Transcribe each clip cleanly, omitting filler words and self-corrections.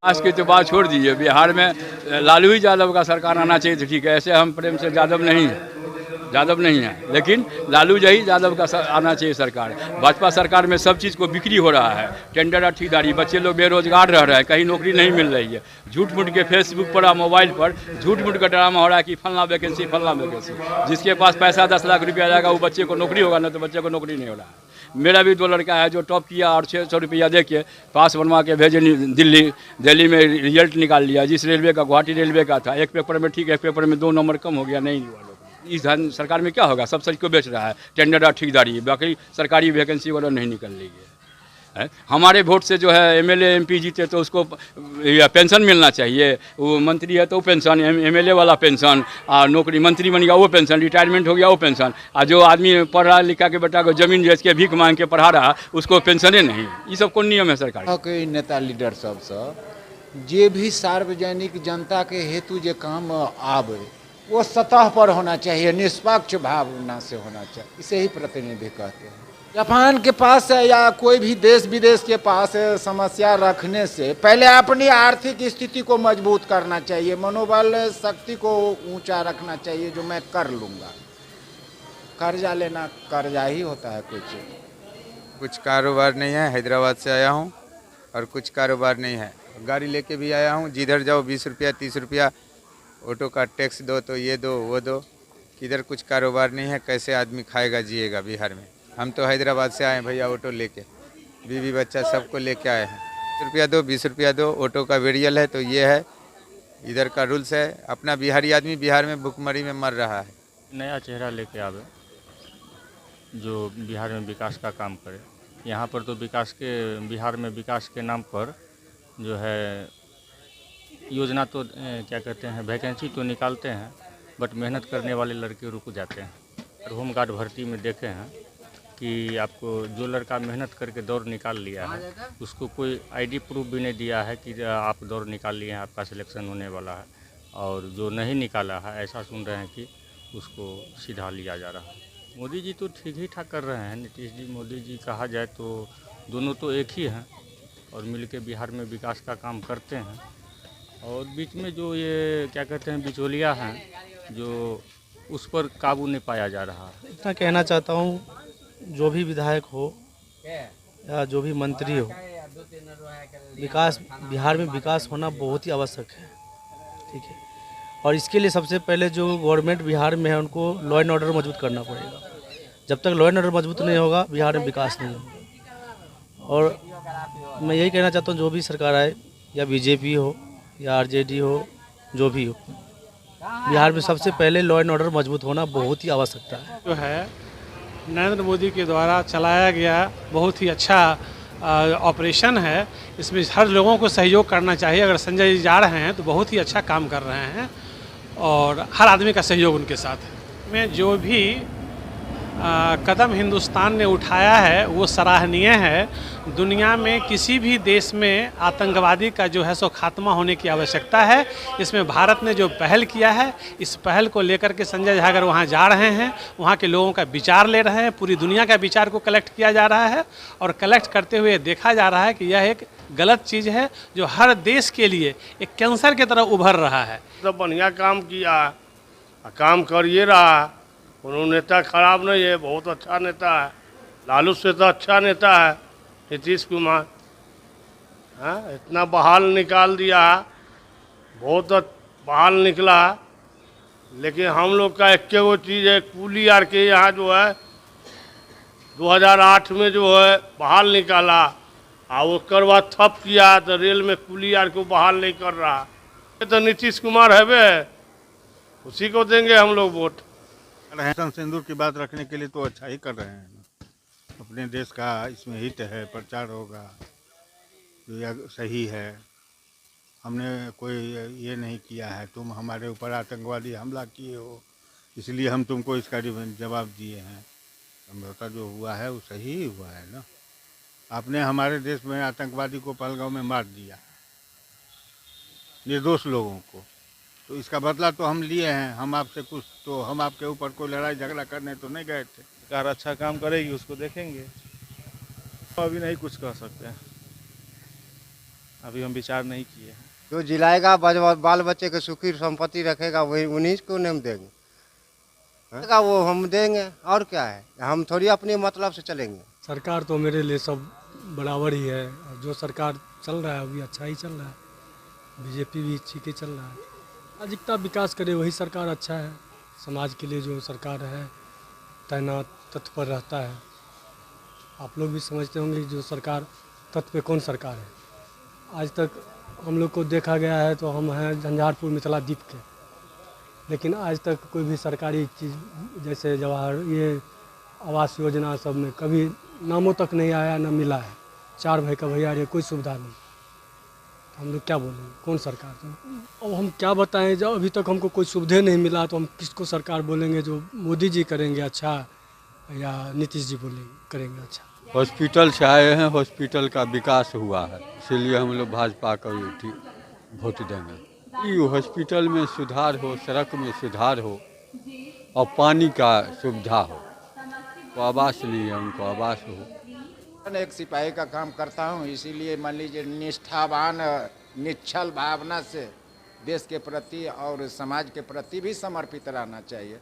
आज की तो बात छोड़ दीजिए, बिहार में लालू ही यादव का सरकार आना चाहिए तो ठीक है। ऐसे हम प्रेम से यादव नहीं है, लेकिन लालू जी यादव का आना चाहिए सरकार। भाजपा सरकार में सब चीज़ को बिक्री हो रहा है, टेंडर ठेकेदारी, बच्चे लोग बेरोजगार रह रहे हैं, कहीं नौकरी नहीं मिल रही है। झूठ मूठ के फेसबुक पर मोबाइल पर झूठ मूठ का ड्रामा हो रहा है कि फलना वैकेंसी। जिसके पास पैसा 10 लाख रुपया जाएगा वो बच्चे को नौकरी होगा, ना तो बच्चे को नौकरी नहीं हो रहा है। मेरा भी 2 लड़का है जो टॉप किया और 600 रुपया दे के पास बनवा के भेजे दिल्ली में रिजल्ट निकाल लिया। जिस रेलवे का, गुवाहाटी रेलवे का था, एक पेपर में ठीक, एक पेपर में 2 नंबर कम हो गया, नहीं हुआ लोग। इस सरकार में क्या होगा? सब सच को बेच रहा है, टेंडर और ठेकेदारी, बाकी सरकारी वैकेंसी वाला नहीं निकल रही है। हमारे वोट से जो है एमएलए एमपी जीते तो उसको पेंशन मिलना चाहिए। वो मंत्री है तो पेंशन, एमएलए वाला पेंशन, और नौकरी मंत्री बन गया वो पेंशन, रिटायरमेंट हो गया वो पेंशन, और जो आदमी पढ़ा लिखा के बेटा को जमीन बेच के भीख मांग के पढ़ा रहा उसको पेंशने नहीं। ये सब कौन नियम है सरकार के? नेता लीडर सब जे भी सार्वजनिक जनता के हेतु जे काम आवे वो सतह पर होना चाहिए, निष्पक्ष भावना से होना चाहिए। इसे ही प्रतिनिधि कहते हैं। जापान के पास है या कोई भी देश विदेश के पास समस्या रखने से पहले अपनी आर्थिक स्थिति को मजबूत करना चाहिए, मनोबल शक्ति को ऊंचा रखना चाहिए, जो मैं कर लूँगा। कर्जा लेना कर्जा ही होता है। कुछ कारोबार नहीं है, हैदराबाद से आया हूँ, और कुछ कारोबार नहीं है। गाड़ी लेके भी आया हूँ, जिधर जाओ 20 रुपया 30 रुपया, ऑटो का टैक्स दो तो ये दो वो दो। किधर कुछ कारोबार नहीं है, कैसे आदमी खाएगा जिएगा बिहार में। हम तो हैदराबाद से आए भैया, ऑटो लेके, बीवी बच्चा सबको लेके आए हैं। 20 रुपया दो 20 रुपया दो, ऑटो का वेरियल है तो ये है, इधर का रूल्स है। अपना बिहारी आदमी बिहार में भुखमरी में मर रहा है। नया चेहरा लेके आवे जो बिहार में विकास का काम करे। यहाँ पर तो बिहार में विकास के नाम पर जो है योजना तो क्या कहते हैं, वैकेंसी तो निकालते हैं, बट मेहनत करने वाले लड़के रुक जाते हैं। होम गार्ड भर्ती में देखे हैं कि आपको जो लड़का मेहनत करके दौड़ निकाल लिया है उसको कोई आईडी प्रूफ भी नहीं दिया है कि आप दौड़ निकाल लिए हैं, आपका सिलेक्शन होने वाला है। और जो नहीं निकाला है, ऐसा सुन रहे हैं कि उसको सीधा लिया जा रहा है। मोदी जी तो ठीक ही ठाक कर रहे हैं, नीतीश जी मोदी जी कहा जाए तो दोनों तो एक ही हैं और मिलके बिहार में विकास का काम करते हैं। और बीच में जो ये क्या कहते हैं बिचौलिया हैं, जो उस पर काबू नहीं पाया जा रहा है। इतना कहना चाहता हूँ, जो भी विधायक हो या जो भी मंत्री हो, विकास बिहार में विकास होना बहुत ही आवश्यक है, ठीक है। और इसके लिए सबसे पहले जो गवर्नमेंट बिहार में है उनको लॉ एंड ऑर्डर मजबूत करना पड़ेगा। जब तक लॉ एंड ऑर्डर मजबूत नहीं होगा बिहार में विकास नहीं होगा। और मैं यही कहना चाहता हूँ, जो भी सरकार आए, या बीजेपी हो या आरजेडी हो, जो भी हो, बिहार में सबसे पहले लॉ एंड ऑर्डर मजबूत होना बहुत ही आवश्यकता है। जो है नरेंद्र मोदी के द्वारा चलाया गया बहुत ही अच्छा ऑपरेशन है। इसमें हर लोगों को सहयोग करना चाहिए। अगर संजय जी जा रहे हैं तो बहुत ही अच्छा काम कर रहे हैं और हर आदमी का सहयोग उनके साथ है। में जो भी कदम हिंदुस्तान ने उठाया है वो सराहनीय है। दुनिया में किसी भी देश में आतंकवादी का जो है सो खात्मा होने की आवश्यकता है। इसमें भारत ने जो पहल किया है, इस पहल को लेकर के संजय झा अगर वहाँ जा रहे हैं, वहाँ के लोगों का विचार ले रहे हैं, पूरी दुनिया का विचार को कलेक्ट किया जा रहा है और कलेक्ट करते हुए देखा जा रहा है कि यह एक गलत चीज़ है जो हर देश के लिए एक कैंसर की तरह उभर रहा है। तो बढ़िया काम किया, काम करिए रहा। उन्होंने नेता खराब नहीं है, बहुत अच्छा नेता है। लालू से तो अच्छा नेता है नीतीश कुमार। हाँ, इतना बहाल निकाल दिया, बहुत बहाल निकला। लेकिन हम लोग का एक वो चीज़ है, कूली आर के यहाँ जो है 2008 में जो है बहाल निकाला और उसके बाद ठप किया तो रेल में कूली आर को बहाल नहीं कर रहा। ये तो नीतीश कुमार है वे, उसी को देंगे हम लोग वोट। सिंदूर की बात रखने के लिए तो अच्छा ही कर रहे हैं। अपने देश का इसमें हित है, प्रचार होगा, तो यह सही है। हमने कोई ये नहीं किया है, तुम हमारे ऊपर आतंकवादी हमला किए हो इसलिए हम तुमको इसका जवाब दिए हैं। समझौता जो हुआ है वो सही ही हुआ है ना। आपने हमारे देश में आतंकवादी को पहलगांव में मार दिया, निर्दोष लोगों को, तो इसका बदला तो हम लिए हैं। हम आपसे कुछ तो हम आपके ऊपर कोई लड़ाई झगड़ा करने तो नहीं गए थे। सरकार अच्छा काम करेगी उसको देखेंगे, अभी नहीं कुछ कह सकते हैं। अभी हम विचार नहीं किए हैं। जो जिलाएगा बाल बच्चे के सुखी संपत्ति रखेगा वही उन्हीं को नाम देंगे, वो हम देंगे। और क्या है, हम थोड़ी अपने मतलब से चलेंगे। सरकार तो मेरे लिए सब बराबर ही है, और जो सरकार चल रहा है अभी अच्छा ही चल रहा है। बीजेपी भी ठीक ही चल रहा है। अधिकता विकास करे वही सरकार अच्छा है। समाज के लिए जो सरकार है तैनात तत्पर रहता है। आप लोग भी समझते होंगे जो सरकार तत्व पे कौन सरकार है। आज तक हम लोग को देखा गया है तो हम हैं झंझारपुर मिथिला द्वीप के, लेकिन आज तक कोई भी सरकारी चीज़ जैसे जवाहर ये आवास योजना सब में कभी नामों तक नहीं आया, न मिला है। 4 भाई का भैया ये कोई सुविधा नहीं। हम लोग क्या बोलेंगे, कौन सरकार है? अब हम क्या बताएं, जब अभी तक हमको कोई सुविधा नहीं मिला तो हम किसको सरकार बोलेंगे? जो मोदी जी करेंगे अच्छा या नीतीश जी करेंगे अच्छा? हॉस्पिटल से आए हैं, हॉस्पिटल का विकास हुआ है, इसलिए हम लोग भाजपा को वोट देंगे। ये हॉस्पिटल में सुधार हो, सड़क में सुधार हो और पानी का सुविधा हो। तो आवास नहीं है, उनको आवास हो। एक सिपाही का काम करता हूँ, इसीलिए मान लीजिए निष्ठावान निश्चल भावना से देश के प्रति और समाज के प्रति भी समर्पित रहना चाहिए।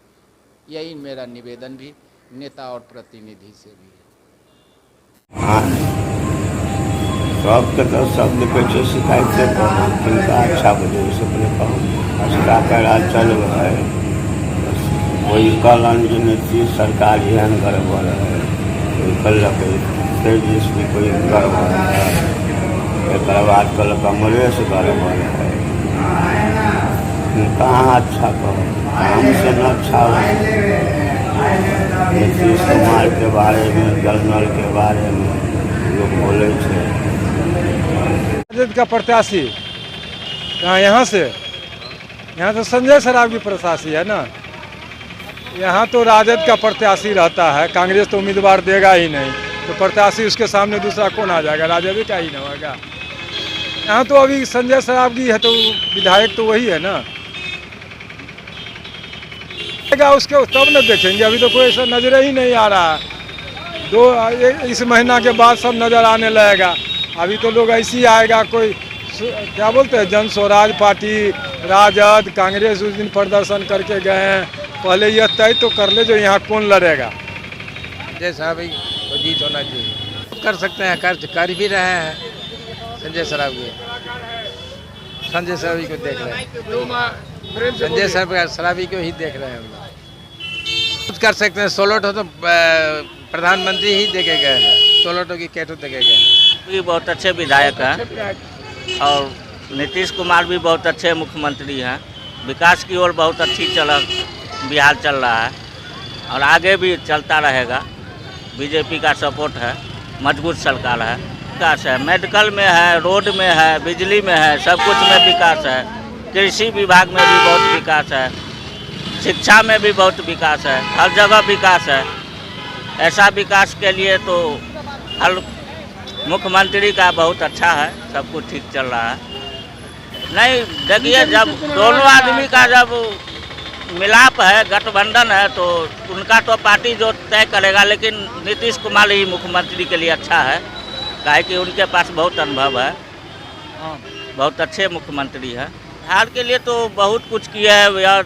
यही मेरा निवेदन भी नेता और प्रतिनिधि से भी है। हाँ, सबके तो शब्द पे जो शिकायत से किनका अच्छा बने उसे अपने का राज चल रहा है। वही कहलन जो नीतीश सरकार एहन गड़बड़ है, कहलक भी कोई गड़बड़ है, एक बाद कल कमलेश गड़बड़ है। कहाँ अच्छा कहो, हमसे न अच्छा हो। नीतीश कुमार के बारे में, जल नल के बारे में लोग बोले थे। राजद का प्रत्याशी यहाँ से, यहाँ तो संजय सरावगी प्रत्याशी है ना। यहाँ तो राजद का प्रत्याशी रहता है, कांग्रेस तो उम्मीदवार देगा ही नहीं, तो प्रत्याशी उसके सामने दूसरा कौन आ जाएगा? राजद का ही ना होगा। यहाँ तो अभी संजय सरावगी है तो विधायक तो वही है ना। उसके तब न देखेंगे, अभी तो कोई ऐसा नजर ही नहीं आ रहा है। इस महीना के बाद सब नज़र आने लगेगा। अभी तो लोग ऐसे ही आएगा, कोई क्या बोलते हैं जन स्वराज पार्टी, राजद, कांग्रेस उस दिन प्रदर्शन करके गए हैं। पहले यह तय तो कर ले जो यहाँ कौन लड़ेगा। जैसा भाई तो जीत होना चाहिए। कर सकते हैं, कर भी रहे हैं। संजय सरावगी को देख रहे हैं, संजय सरावगी को ही देख रहे हैं हम लोग। कुछ कर सकते हैं। 16 तो प्रधानमंत्री ही देखे गए हैं, 16 की कैटो देखे गए हैं। भी बहुत अच्छे विधायक हैं और नीतीश कुमार भी बहुत अच्छे मुख्यमंत्री हैं। विकास की ओर बहुत अच्छी बिहार चल रहा है और आगे भी चलता रहेगा। बीजेपी का सपोर्ट है, मजबूत सरकार है। विकास है, मेडिकल में है, रोड में है, बिजली में है, सब कुछ में विकास है। कृषि विभाग में भी बहुत विकास है, शिक्षा में भी बहुत विकास है, हर जगह विकास है। ऐसा विकास के लिए तो हर मुख्यमंत्री का बहुत अच्छा है, सब कुछ ठीक चल रहा है। नहीं देखिए, जब दोनों आदमी का जब मिलाप है, गठबंधन है, तो उनका तो पार्टी जो तय करेगा, लेकिन नीतीश कुमार ही मुख्यमंत्री के लिए अच्छा है, काहे कि उनके पास बहुत अनुभव है, बहुत अच्छे मुख्यमंत्री है। बिहार के लिए तो बहुत कुछ किया है यार।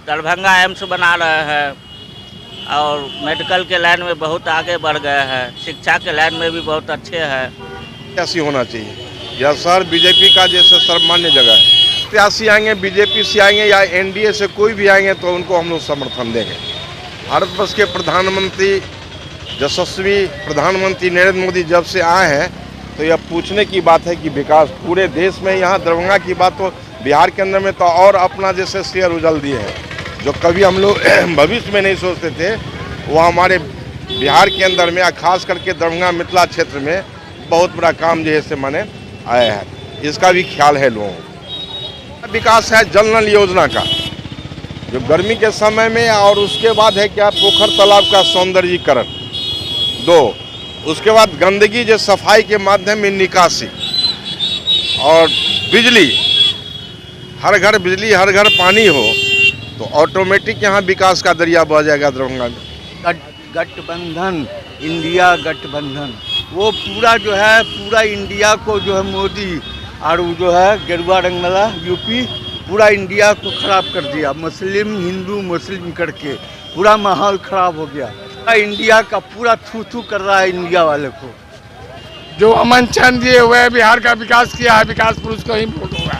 दरभंगा एम्स बना रहे हैं और मेडिकल के लाइन में बहुत आगे बढ़ गए हैं, शिक्षा के लाइन में भी बहुत अच्छे हैं। ऐसी होना चाहिए, यह शहर बीजेपी का जैसे सर्वमान्य जगह है। प्रत्याशी आएंगे, बीजेपी से आएंगे या एनडीए से कोई भी आएंगे तो उनको हम लोग समर्थन देंगे। भारतवर्ष के प्रधानमंत्री, यशस्वी प्रधानमंत्री नरेंद्र मोदी जब से आए हैं तो यह पूछने की बात है कि विकास पूरे देश में, यहाँ दरभंगा की बात तो बिहार के अंदर में तो और अपना जैसे शेयर उजल दिए हैं, जो कभी हम लोग भविष्य में नहीं सोचते थे, वो हमारे बिहार के अंदर में, खास करके दरभंगा मिथिला क्षेत्र में बहुत बड़ा काम जैसे माने आया है। इसका भी ख्याल है लोगों को। विकास है जल नल योजना का, जो गर्मी के समय में, और उसके बाद है क्या पोखर तालाब का सौंदर्यीकरण 2, उसके बाद गंदगी जो सफाई के माध्यम में निकासी, और बिजली, हर घर बिजली, हर घर पानी हो तो ऑटोमेटिक यहाँ विकास का दरिया बह जाएगा दरभंगा में। गठबंधन, इंडिया गठबंधन, वो पूरा जो है पूरा इंडिया को जो है मोदी और वो जो है गेरुआ रंग वाला यूपी पूरा इंडिया को खराब कर दिया, मुस्लिम हिंदू मुस्लिम करके पूरा माहौल खराब हो गया। इंडिया का पूरा थू थू कर रहा है इंडिया वाले को। जो अमन चैन दिए हुए है, बिहार का विकास किया है, विकास पुरुष को ही वोट होगा,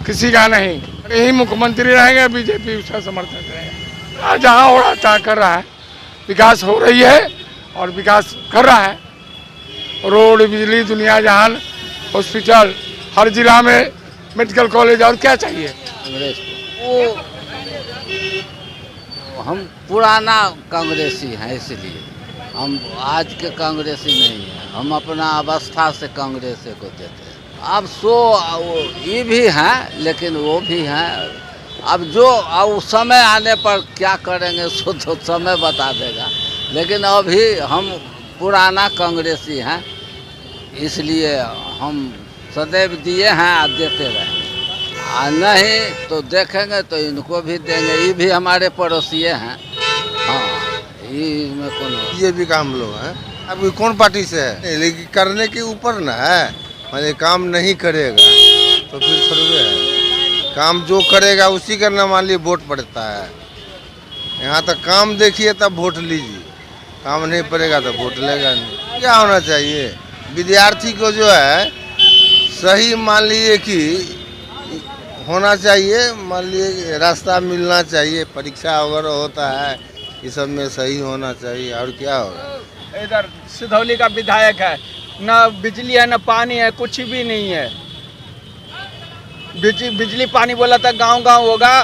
किसी का नहीं। यही मुख्यमंत्री रहेंगे, बीजेपी उसका समर्थन करेगा। जहाँ हो रहा था कर रहा है, विकास हो रही है और विकास कर रहा है। रोड, बिजली, दुनिया जहान, हॉस्पिटल, हर जिला में मेडिकल कॉलेज, और क्या चाहिए। कांग्रेस वो हम पुराना कांग्रेसी हैं, इसलिए हम आज के कांग्रेसी नहीं हैं। हम अपना अवस्था से कांग्रेस को देते हैं। अब ये भी हैं, लेकिन वो भी हैं। अब जो अब समय आने पर क्या करेंगे सो तो समय बता देगा, लेकिन अभी हम पुराना कांग्रेसी हैं, इसलिए हम सदैव दिए हैं और देते रहेंगे। नहीं तो देखेंगे तो इनको भी देंगे, ये भी हमारे पड़ोसी हैं। हाँ, में कौन ये भी काम लोग हैं। अब कौन पार्टी से है, लेकिन करने के ऊपर ना है। मैंने काम नहीं करेगा तो फिर थोड़े है, काम जो करेगा उसी का ना मान लीजिए वोट पड़ता है। यहाँ तक काम देखिए तब वोट लीजिए, काम नहीं पड़ेगा तो वोट लेगा नहीं। क्या होना चाहिए, विद्यार्थी को जो है सही मान लीजिए कि होना चाहिए, मान लीजिए रास्ता मिलना चाहिए, परीक्षा वगैरह होता है, ये सब में सही होना चाहिए। और क्या होगा, इधर सिधौली का विधायक है, न बिजली है न पानी है, कुछ भी नहीं है। बिजली पानी बोला था गांव-गांव होगा,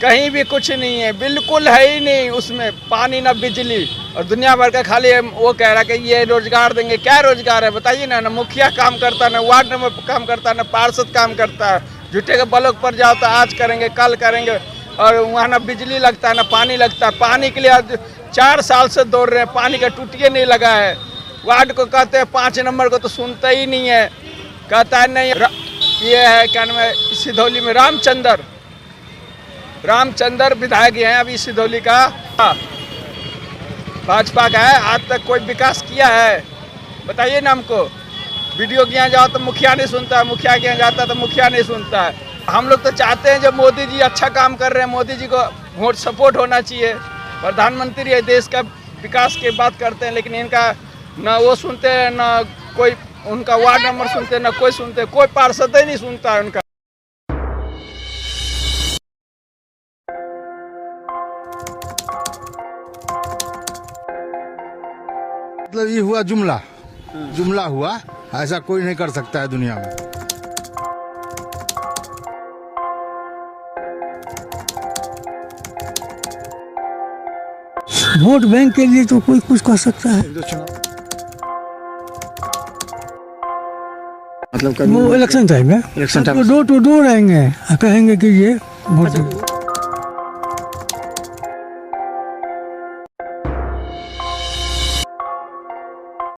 कहीं भी कुछ नहीं है, बिल्कुल है ही नहीं उसमें, पानी न बिजली। और दुनिया भर का खाली वो कह रहा है कि ये रोजगार देंगे। क्या रोजगार है बताइए ना। न मुखिया काम करता है, न वार्ड नंबर काम करता है, न पार्षद काम करता है। झूठे के बलोक पर जाओ तो आज करेंगे कल करेंगे, और वहाँ ना बिजली लगता है ना पानी लगता है। पानी के लिए आज 4 साल से दौड़ रहे हैं, पानी का टूटिए नहीं लगा है। वार्ड को कहते हैं 5 नंबर को तो सुनता ही नहीं है, कहता है नहीं। ये है क्या नाम है, सिधौली में रामचंद्र विधायक हैं अभी सिधौली का, भाजपा का है। आज तक कोई विकास किया है बताइए ना हमको। वीडियो के यहाँ जाओ तो मुखिया नहीं सुनता है, मुखिया के यहाँ जाता तो मुखिया नहीं सुनता है। हम लोग तो चाहते हैं जब मोदी जी अच्छा काम कर रहे हैं, मोदी जी को वोट सपोर्ट होना चाहिए। प्रधानमंत्री है, देश का विकास की बात करते हैं, लेकिन इनका ना वो सुनते हैं, ना कोई उनका वार्ड नंबर सुनते हैं, ना कोई सुनते, कोई पार्षद ही नहीं सुनता है उनका। मतलब ये हुआ जुमला हुआ, ऐसा कोई नहीं कर सकता है दुनिया में। वोट बैंक के लिए तो कोई कुछ कर सकता है, मतलब वो इलेक्शन टाइम है, डोर टू डोर आएंगे, कहेंगे कि ये वोट